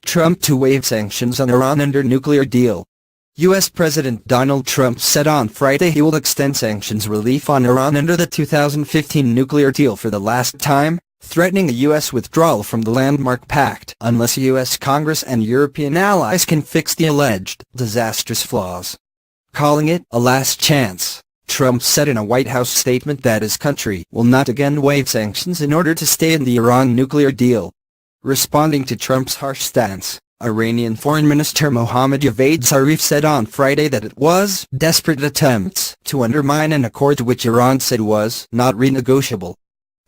Trump to waive sanctions on Iran under nuclear deal. U.S. President Donald Trump said on Friday he will extend sanctions relief on Iran under the 2015 nuclear deal for the last time, threatening a U.S. withdrawal from the landmark pact unless U.S. Congress and European allies can fix the alleged disastrous flaws. Calling it a last chance, Trump said in a White House statement that his country will not again waive sanctions in order to stay in the Iran nuclear deal. Responding to Trump's harsh stance, Iranian Foreign Minister Mohammad Zarif said on Friday that it was desperate attempts to undermine an accord which Iran said was not renegotiable.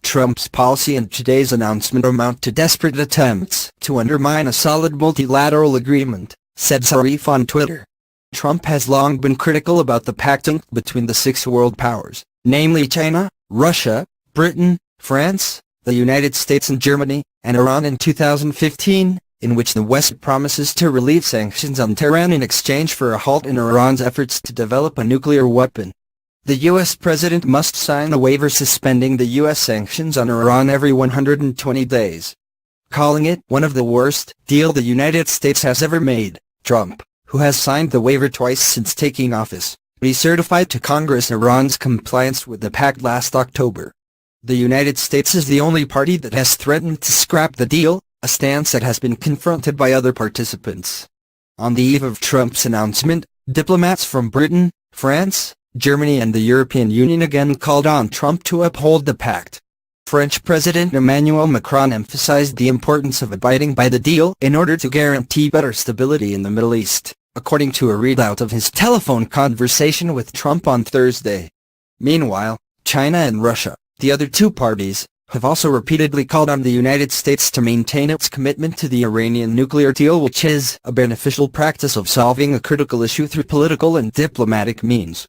Trump's policy and today's announcement amount to desperate attempts to undermine a solid multilateral agreement, said Zarif on Twitter. Trump has long been critical about the pact inked between the six world powers, namely China, Russia, Britain, France, the United States and Germany, and Iran in 2015, in which the West promises to relieve sanctions on Tehran in exchange for a halt in Iran's efforts to develop a nuclear weapon. The U.S. president must sign a waiver suspending the U.S. sanctions on Iran every 120 days. Calling it one of the worst deals the United States has ever made, Trump, who has signed the waiver twice since taking office, recertified to Congress Iran's compliance with the pact last October. The United States is the only party that has threatened to scrap the deal, a stance that has been confronted by other participants. On the eve of Trump's announcement, diplomats from Britain, France, Germany and the European Union again called on Trump to uphold the pact. French President Emmanuel Macron emphasized the importance of abiding by the deal in order to guarantee better stability in the Middle East, according to a readout of his telephone conversation with Trump on Thursday. Meanwhile, China and Russia, the other two parties, have also repeatedly called on the United States to maintain its commitment to the Iranian nuclear deal, which is a beneficial practice of solving a critical issue through political and diplomatic means.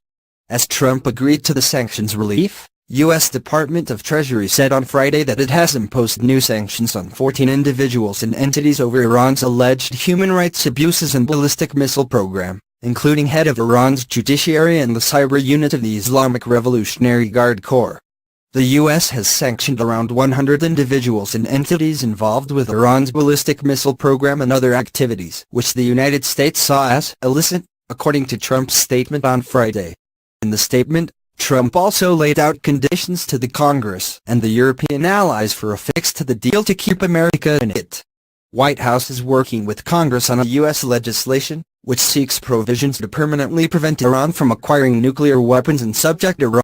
As Trump agreed to the sanctions relief, U.S. Department of Treasury said on Friday that it has imposed new sanctions on 14 individuals and entities over Iran's alleged human rights abuses and ballistic missile program, including head of Iran's judiciary and the cyber unit of the Islamic Revolutionary Guard Corps. The U.S. has sanctioned around 100 individuals and entities involved with Iran's ballistic missile program and other activities, which the United States saw as illicit, according to Trump's statement on Friday. In the statement, Trump also laid out conditions to the Congress and the European allies for a fix to the deal to keep America in it. White House is working with Congress on a U.S. legislation, which seeks provisions to permanently prevent Iran from acquiring nuclear weapons and subject Iran